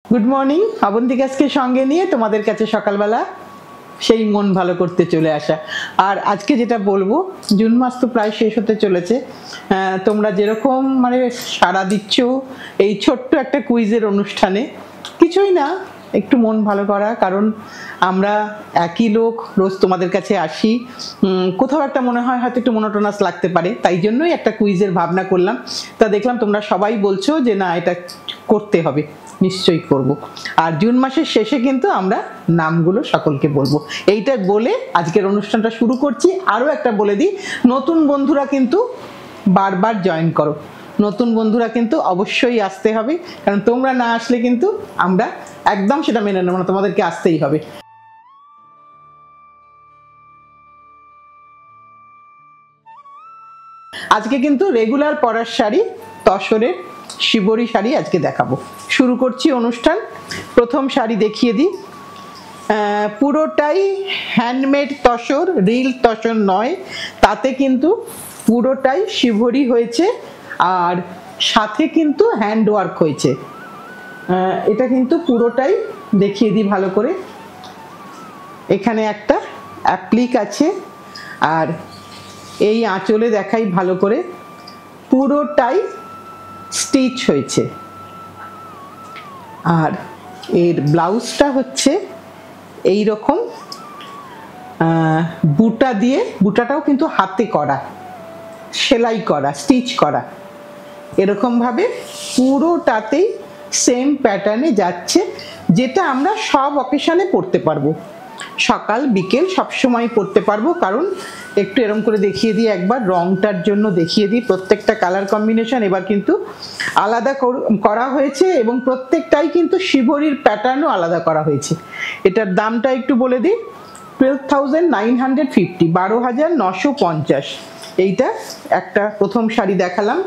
Good morning. অবন্তিকাকে সঙ্গে নিয়ে তোমাদের কাছে সকালবেলা সেই মন ভালো করতে চলে আসা। আর আজকে যেটা বলবো, জুন মাস তো প্রায় শেষ হতে চলেছে। তোমরা যেরকম সাড়া দিচ্ছ এই ছোট্ট একটা কুইজের অনুষ্ঠানে, কিছুই না, একটু মন ভালো করা। কারণ আমরা একই লোক, রোজ তোমাদের কাছে আসি, কোথাও একটা মনে হয় হয়তো একটু মনোটোনাস লাগতে পারে, তাই জন্যই একটা কুইজের ভাবনা করলাম। তা দেখলাম তোমরা সবাই বলছো যে না, এটা করতে হবে, নিশ্চয়ই করব। আর জুন মাসের শেষে কিন্তু আমরা নামগুলো সকলকে বলবো। এইটা বলে আজকের অনুষ্ঠানটা শুরু করছি। আরও একটা বলে দিই, নতুন বন্ধুরা কিন্তু বারবার জয়েন করো। নতুন বন্ধুরা কিন্তু অবশ্যই আসতে হবে, কারণ তোমরা না আসলে কিন্তু আমরা একদম সেটা মেনে নেব না, তোমাদেরকে আসতেই হবে। আজকে কিন্তু রেগুলার পরার শাড়ি, তসরের শিবরি শাড়ি আজকে দেখাবো। শুরু করছি অনুষ্ঠান। প্রথম শাড়ি দেখিয়ে দিই। পুরোটাই হ্যান্ডমেড তসর, রিল তসর নয়, তাতে কিন্তু পুরোটাই শিবরি হয়েছে আর সাথে কিন্তু হ্যান্ড ওয়ার্ক হয়েছে। এটা কিন্তু পুরোটাই দেখিয়ে দিই ভালো করে। এখানে একটা অ্যাপ্লিক আছে আর এই আঁচলে দেখাই ভালো করে, পুরোটাই স্টিচ হয়েছে। আর এর ব্লাউজটা হচ্ছে এই রকম বুটা দিয়ে, বুটাটাও কিন্তু হাতে করা, সেলাই করা, স্টিচ করা, এরকমভাবে পুরোটাতেই সেম প্যাটার্নে যাচ্ছে, যেটা আমরা সব অকেশনে পরতে পারবো, সকাল বিকেল সবসময় পরতে পারবো। কারণ একটু এরকম করে দেখিয়ে দিই একবার, রংটার জন্য দেখিয়ে দিই। প্রত্যেকটা কালার কম্বিনেশন এবার কিন্তু আলাদা করা হয়েছে এবং প্রত্যেকটাই কিন্তু শিবরির প্যাটার্নও আলাদা করা হয়েছে। এটার দামটা একটু বলে দিই, 12,950, 12,950। এইটা একটা প্রথম শাড়ি দেখালাম।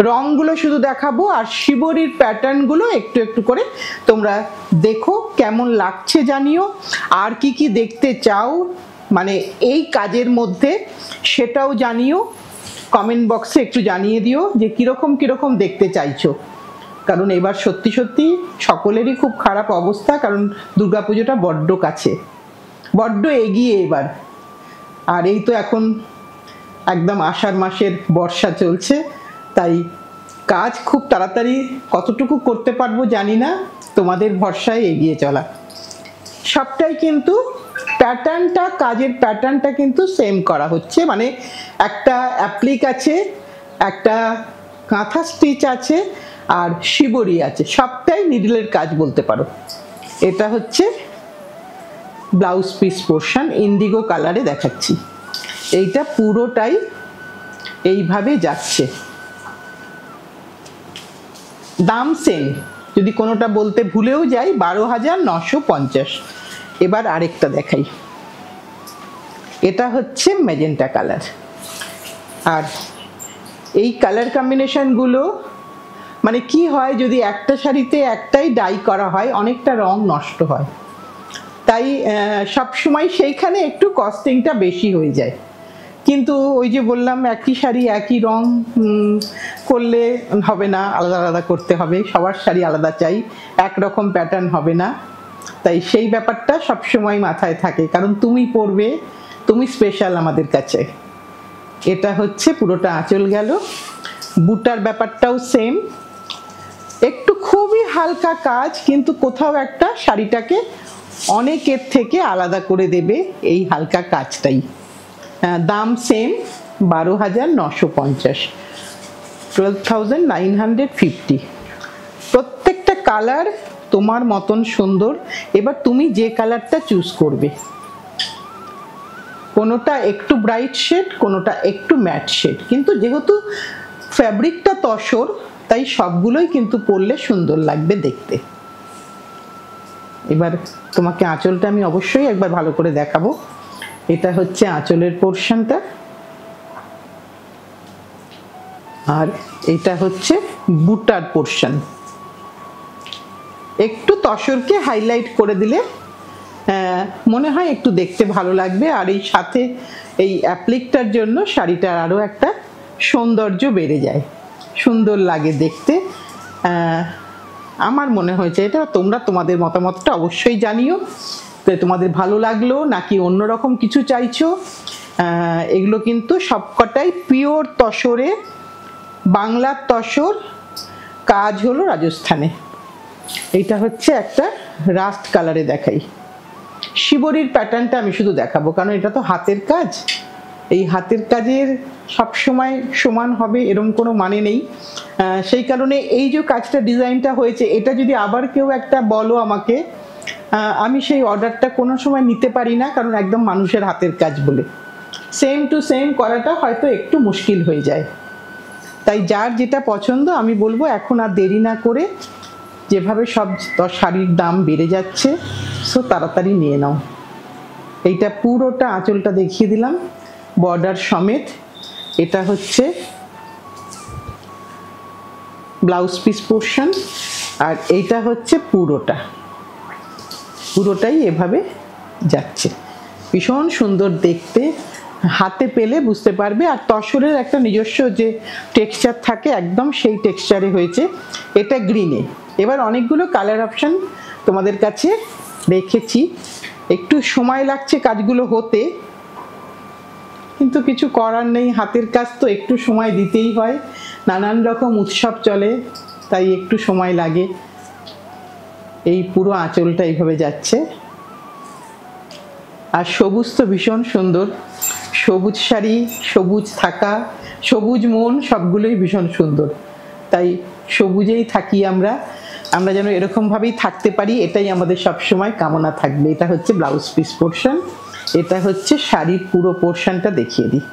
রংগুলো শুধু দেখাবো আর শিবরির প্যাটার্নগুলো একটু একটু করে তোমরা দেখো, কেমন লাগছে জানিও। আর কি কি দেখতে চাও এই কাজের মধ্যে, সেটাও জানিও। কমেন্ট বক্সে একটু জানিয়ে দিও যে কিরকম কিরকম দেখতে চাইছো। কারণ এবার সত্যি সত্যি সকলেরই খুব খারাপ অবস্থা, কারণ দুর্গাপুজোটা বড্ড কাছে, বড্ড এগিয়ে এবার। আর এই তো এখন একদম আষাঢ় মাসের বর্ষা চলছে, তাই কাজ খুব তাড়াতাড়ি কতটুকু করতে পারবো জানি না, তোমাদের ভরসায় এগিয়ে চলা। সবটাই কিন্তু প্যাটার্নটা, কাজের প্যাটার্নটা কিন্তু সেম করা হচ্ছে। একটা অ্যাপ্লিক আছে, একটা কাঁথা স্টিচ আছে আর শিবরি আছে, সবটাই নিডলের কাজ বলতে পারো। এটা হচ্ছে ব্লাউজ পিস পোর্শন, ইন্ডিগো কালারে দেখাচ্ছি। এইটা পুরোটাই এইভাবে যাচ্ছে। দাম সেম, যদি কোনোটা বলতে ভুলেও যাই, 12,950। এবার আরেকটা দেখাই। এটা হচ্ছে ম্যাজেন্টা কালার। আর এই কালার কম্বিনেশনগুলো কি হয়, যদি একটা শাড়িতে একটাই ডাই করা হয় অনেকটা রং নষ্ট হয়, তাই সবসময় সেইখানে একটু কস্টিংটা বেশি হয়ে যায়। কিন্তু ওই যে বললাম, একই শাড়ি একই রং করলে হবে না, আলাদা আলাদা করতে হবে। সবার শাড়ি আলাদা চাই, একরকম প্যাটার্ন হবে না। তাই সেই ব্যাপারটা সবসময় মাথায় থাকে, কারণ তুমি পরবে, তুমি স্পেশাল আমাদের কাছে। এটা হচ্ছে পুরোটা আঁচল গেল। বুটার ব্যাপারটাও সেম, একটু খুবই হালকা কাজ, কিন্তু কোথাও একটা শাড়িটাকে অনেকের থেকে আলাদা করে দেবে এই হালকা কাজটাই। দাম সেম, 12,950, 12,950। প্রত্যেকটা কালার তোমার মতন সুন্দর। এবার তুমি যে কালারটা চুজ করবে, কোনোটা একটু ব্রাইট শেড, কোনোটা একটু ম্যাট শেড, কিন্তু যেহেতু ফ্যাব্রিকটা তসর, তাই সবগুলোই কিন্তু পরলে সুন্দর লাগবে দেখতে। এবার তোমাকে আঁচলটা আমি অবশ্যই একবার ভালো করে দেখাবো। এটা হচ্ছে আঁচলের পোর্শনটা, আর এটা হচ্ছে বুটার পোর্শন। একটু তসরকে হাইলাইট করে দিলে মনে হয় একটু দেখতে ভালো লাগবে। আর এই সাথে এই অ্যাপ্লিকটার জন্য শাড়িটার আরও একটা সৌন্দর্য বেড়ে যায়, সুন্দর লাগে দেখতে। আমার মনে হয়েছে এটা। তোমরা তোমাদের মতামতটা অবশ্যই জানিও, তো তোমাদের ভালো লাগলো নাকি অন্যরকম কিছু চাইছো। এগুলো কিন্তু সবকটাই পিওর তসরে, বাংলার তসর, কাজ হলো রাজস্থানে। এইটা হচ্ছে একটা রাস্ট কালারে দেখাই। শিবরির প্যাটার্নটা আমি শুধু দেখাবো, কারণ এটা তো হাতের কাজ। এই হাতের কাজের সব সময় সমান হবে এরকম কোনো মানে নেই। সেই কারণে এই যে কাজটা ডিজাইনটা হয়েছে, এটা যদি আবার কেউ একটা বলো আমাকে, আমি সেই অর্ডারটা কোনো সময় নিতে পারি না, কারণ একদম মানুষের হাতের কাজ বলে সেম টু সেম করাটা হয়তো একটু মুশকিল হয়ে যায়। তাই যার যেটা পছন্দ আমি বলবো এখন আর দেরি না করে, যেভাবে সব শাড়ির দাম বেড়ে যাচ্ছে, সো তাড়াতাড়ি নিয়ে নাও। এইটা পুরোটা আঁচলটা দেখিয়ে দিলাম বর্ডার সমেত। এটা হচ্ছে ব্লাউজ পিস পোর্শন, আর এইটা হচ্ছে পুরোটাই এভাবে যাচ্ছে। ভীষণ সুন্দর দেখতে, হাতে পেলে বুঝতে পারবে। আর তসরের একটা নিজস্ব যে টেক্সচার থাকে একদম সেই টেক্সচারে হয়েছে। এটা গ্রিনে। এবার অনেকগুলো কালার অপশান তোমাদের কাছে রেখেছি, একটু সময় লাগছে কাজগুলো হতে, কিন্তু কিছু করার নেই, হাতের কাজ তো একটু সময় দিতেই হয়। নানান রকম উৎসব চলে, তাই একটু সময় লাগে। এই পুরো আঁচলটা এইভাবে যাচ্ছে। আর সবুজ তো ভীষণ সুন্দর, সবুজ শাড়ি, সবুজ থাকা, সবুজ মন, সবগুলোই ভীষণ সুন্দর। তাই সবুজেই থাকি আমরা যেন এরকমভাবেই থাকতে পারি, এটাই আমাদের সবসময় কামনা থাকবে। এটা হচ্ছে ব্লাউজ পিস পোর্শন, এটা হচ্ছে শাড়ির পুরো পোর্শনটা দেখিয়ে দিই।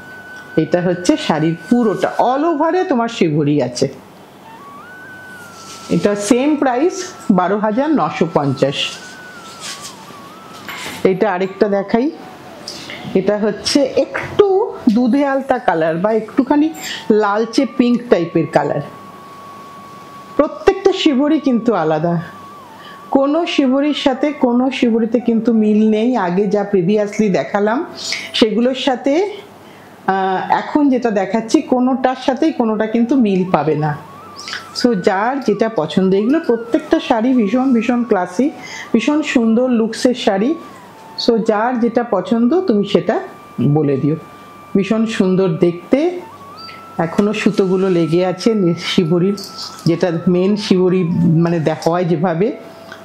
এটা হচ্ছে শাড়ির পুরোটা, অল ওভারে তোমার শিবরি আছে। এটা সেম প্রাইস 12,950। এটা আরেকটা দেখাই। এটা হচ্ছে একটু দুধে আলতা কালার বা একটুখানি লালচে পিঙ্ক টাইপের কালার। প্রত্যেকটা শিবরি কিন্তু আলাদা, কোনো শিবরির সাথে কোনো শিবরিতে কিন্তু মিল নেই। আগে যা প্রিভিয়াসলি দেখালাম সেগুলোর সাথে এখন যেটা দেখাচ্ছি কোনোটার সাথেই কোনোটা কিন্তু মিল পাবে না। সো যার যেটা পছন্দ, এগুলো প্রত্যেকটা শাড়ি ভীষণ ভীষণ ক্লাসি, ভীষণ সুন্দর লুকসের শাড়ি। সো যার যেটা পছন্দ তুমি সেটা বলে দিও। ভীষণ সুন্দর দেখতে, এখনো সুতোগুলো লেগে আছে শিবরির, যেটা মেন শিবরি মানে দেখা হয় যেভাবে,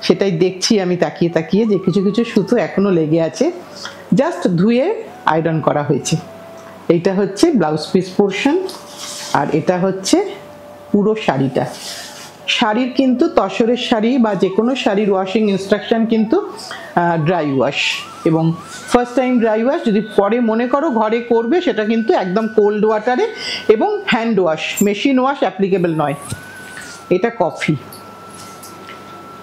সেটাই দেখছি আমি তাকিয়ে তাকিয়ে, যে কিছু কিছু সুতো এখনো লেগে আছে, জাস্ট ধুয়ে আয়রন করা হয়েছে। এইটা হচ্ছে ব্লাউজ পিস পোর্শন, আর এটা হচ্ছে পুরো শাড়িটা। শাড়ির কিন্তু তসরের শাড়ি বা যে কোনো শাড়ির ওয়াশিং ইনস্ট্রাকশন কিন্তু ড্রাই ওয়াশ, এবং ফার্স্ট টাইম ড্রাই ওয়াশ যদি পরে মনে করো ঘরে করবে, সেটা কিন্তু একদম কোল্ড ওয়াটারে এবং hand wash, machine wash applicable নয়। এটা কফি।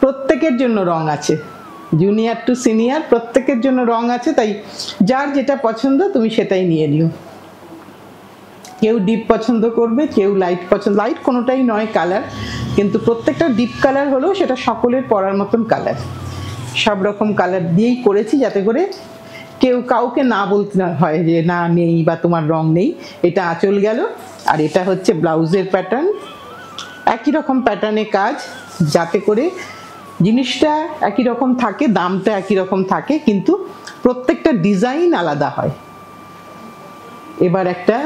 প্রত্যেকের জন্য রং আছে, জুনিয়র টু সিনিয়র প্রত্যেকের জন্য রং আছে, তাই যার যেটা পছন্দ তুমি সেটাই নিয়ে নিও। কেউ ডিপ পছন্দ করবে, কেউ লাইট পছন্দ, লাইট কোনোটাই নয় কালার, কিন্তু প্রত্যেকটা ডিপ কালার হলেও সেটা সকলের পরার মতন কালার। সব রকম কালার দিয়েই করেছি, যাতে করে কেউ কাউকে না বলতে না হয় যে না নেই বা তোমার রং নেই। এটা আঁচল গেল, আর এটা হচ্ছে ব্লাউজের প্যাটার্ন। একই রকম প্যাটার্নে কাজ, যাতে করে জিনিসটা একই রকম থাকে, দামটা একই রকম থাকে, কিন্তু প্রত্যেকটা ডিজাইন আলাদা হয়। এবার একটা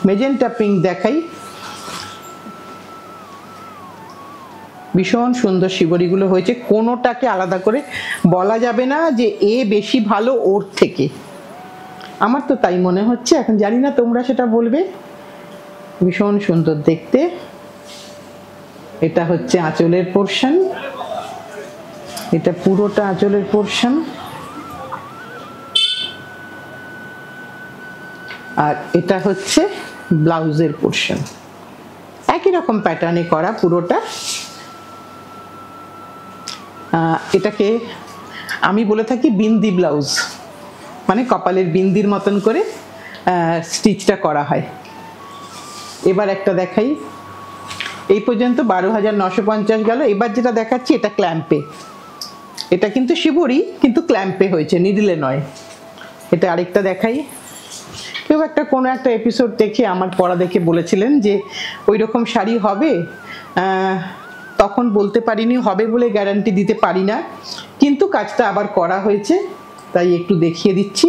মেজেন্টা পিঙ্ক দেখাই। ভীষণ সুন্দর শিবরিগুলো হয়েছে, কোনোটাকে আলাদা করে বলা যাবে না যে এ বেশি ভালো ওর থেকে। আমার তো তাই মনে হচ্ছে, এখন জানি না তোমরা সেটা বলবে। ভীষণ সুন্দর দেখতে। এটা হচ্ছে আঁচলের পোর্শন, এটা পুরোটা আঁচলের পোর্শন, আর এটা হচ্ছে ব্লাউজের পোর্শন। একই রকম প্যাটার্নে করা পুরোটা। এটাকে আমি বলে থাকি বিন্দি ব্লাউজ, মানে কপালের বিন্দির মতন করে স্টিচটা করা হয়। এবার একটা দেখাই। এই পর্যন্ত 12,950 গেল। এবার যেটা দেখাচ্ছি এটা ক্ল্যাম্পে। এটা কিন্তু শিবরি, কিন্তু ক্ল্যাম্পে হয়েছে, নিডলে নয়। এটা আরেকটা দেখাই। কেউ একটা কোনো একটা এপিসোড দেখে আমার পড়া দেখে বলেছিলেন যে ওই রকম শাড়ি হবে, তখন বলতে পারিনি, হবে বলে গ্যারান্টি দিতে পারি না, কিন্তু কাজটা আবার করা হয়েছে তাই একটু দেখিয়ে দিচ্ছি।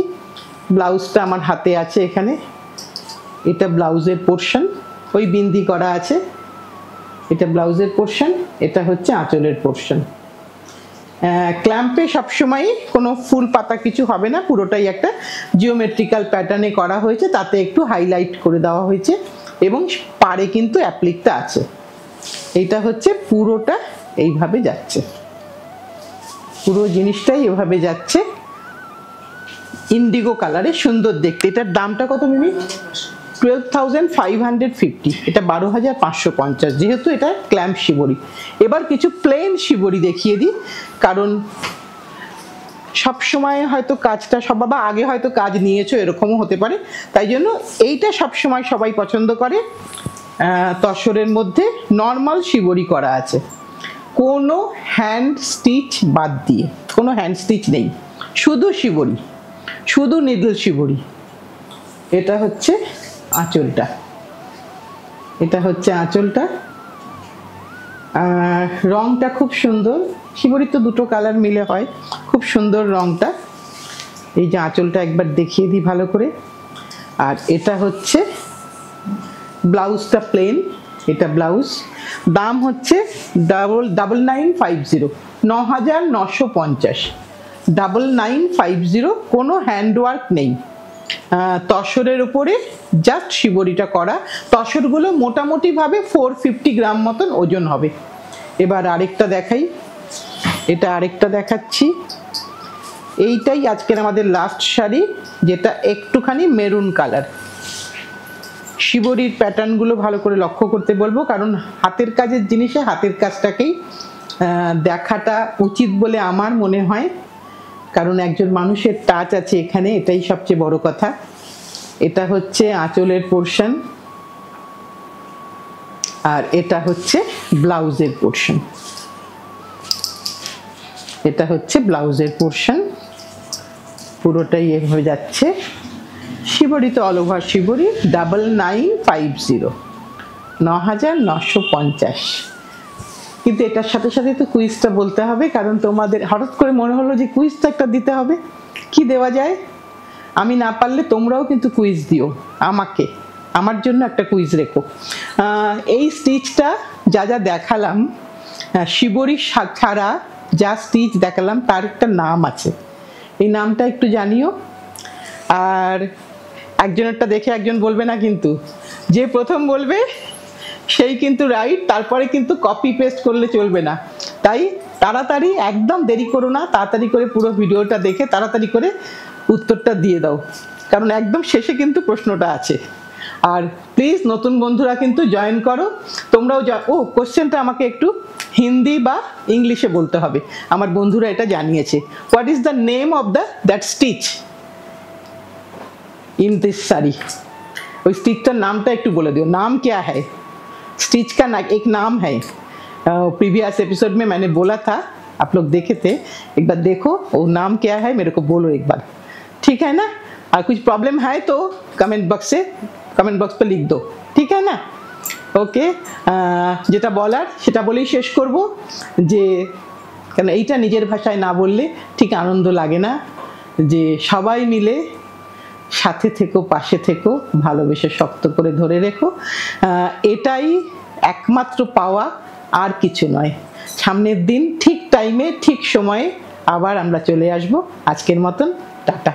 ব্লাউজটা আমার হাতে আছে এখানে, এটা ব্লাউজের পোর্শন, ওই বিন্দি করা আছে, এটা ব্লাউজের পোর্শন, এটা হচ্ছে আঁচলের পোর্শন। ক্ল্যাম্পে সবসময় কোনো ফুল পাতা কিছু হবে না, পুরোটাই একটা জিওমেট্রিক্যাল প্যাটার্নে করা হয়েছে, তাতে একটু হাইলাইট করে দেওয়া হয়েছে এবং পাড়ে কিন্তু অ্যাপ্লিকটা আছে। এইটা হচ্ছে পুরোটা এইভাবে যাচ্ছে, পুরো জিনিসটাই এভাবে যাচ্ছে, ইন্ডিগো কালারে, সুন্দর দেখতে। এটার দামটা কত মিমি? 12,550, এটা 12,550, যেহেতু এটা ক্ল্যাম্প শিবরি। এবার কিছু প্লেন শিবরি দেখিয়ে দিই, কারণ সব সময় হয়তো কাজটা সব, বা আগে হয়তো কাজ নিয়েছো এরকমও হতে পারে, তাই জন্য এইটা সব সময় সবাই পছন্দ করে। তসরের মধ্যে নর্মাল শিবরি করা আছে, কোনো হ্যান্ড স্টিচ বাদ দিয়ে, কোনো হ্যান্ড স্টিচ নেই, শুধু শিবরি, শুধু নিডল শিবরি। এটা হচ্ছে আঁচলটা, এটা হচ্ছে আঁচলটা। রংটা খুব সুন্দর, শিবরির তো দুটো কালার মিলে হয়, খুব সুন্দর রংটা। এই যে আঁচলটা একবার দেখিয়ে দিই ভালো করে। আর এটা হচ্ছে ব্লাউজটা প্লেন, এটা ব্লাউজ। দাম হচ্ছে 9950, 9950, 9950, কোনো হ্যান্ডওয়ার্ক নেই, তসরের উপরে জাস্ট শিবরিটা করা। তসরগুলো মোটামুটিভাবে 450 গ্রাম মতন ওজন হবে। এবার আরেকটা দেখাই, এটা আরেকটা দেখাচ্ছি। এইটাই আজকের আমাদের লাস্ট শাড়ি, যেটা একটুখানি মেরুন কালার। শিবরির প্যাটার্নগুলো ভালো করে লক্ষ্য করতে বলবো, কারণ হাতের কাজের জিনিসে হাতের কাজটাকেই দেখাটা উচিত বলে আমার মনে হয়, কারণ একজন মানুষের টাচ আছে এখানে, এটাই সবচেয়ে বড় কথা। এটা হচ্ছে আঁচলের পোর্শন, আর এটা হচ্ছে ব্লাউজের পোর্শন, এটা হচ্ছে ব্লাউজের পোর্শন, পুরোটাই এভাবে যাচ্ছে। শিবরি তো অল ওভার শিবরি, 9950, 9950। কিন্তু এটার সাথে সাথে তো কুইজটা বলতে হবে, কারণ তোমাদের হঠাৎ করে মনে হলো যে কুইজটা একটা দিতে হবে। কি দেওয়া যায়? আমি না পারলে তোমরাও কিন্তু কুইজ দিও আমাকে, আমার জন্য একটা কুইজ রেখো। এই স্টিচটা যা যা দেখালাম, শিবরি ছাড়া যা স্টিচ দেখালাম তার একটা নাম আছে, এই নামটা একটু জানিও। আর একজনেরটা দেখে একজন বলবে না কিন্তু, যে প্রথম বলবে সেই কিন্তু রাইট, তারপরে কিন্তু কপি পেস্ট করলে চলবে না। তাই তাড়াতাড়ি, একদম দেরি করো না, তাড়াতাড়ি করে পুরো ভিডিওটা দেখে তাড়াতাড়ি করে উত্তরটা দিয়ে দাও, কারণ একদম শেষে কিন্তু প্রশ্নটা আছে। আর প্লিজ নতুন বন্ধুরা কিন্তু জয়েন করো, তোমরাও কোশ্চেনটা আমাকে একটু হিন্দি বা ইংলিশে বলতে হবে, আমার বন্ধুরা এটা জানিয়েছে। What is the name of that stitch in this sari? ওই স্টিচটার নামটা একটু বলে দিও, नाम क्या है स्टिच का? ना एक नाम है, प्रीवियस एपिसोड में मैंने बोला था, आप लोग देखे थे, एक बार देखो वो नाम क्या है, मेरे को बोलो एक बार, ठीक है ना? और कुछ प्रॉब्लम है तो कमेंट बॉक्स पे लिख दो, ठीक है ना? ওকে, যেটা বলার সেটা বলেই শেষ করব, যে কেন এইটা নিজের ভাষায় না বললে ঠিক আনন্দ লাগে না, যে সবাই মিলে সাথে থেকো, পাশে থেকো, ভালোবেসে শক্ত করে ধরে রেখো, এটাই একমাত্র পাওয়া, আর কিছু নয়। সামনের দিন ঠিক টাইমে ঠিক সময়ে আবার আমরা চলে আসব। আজকের মতন টাটা।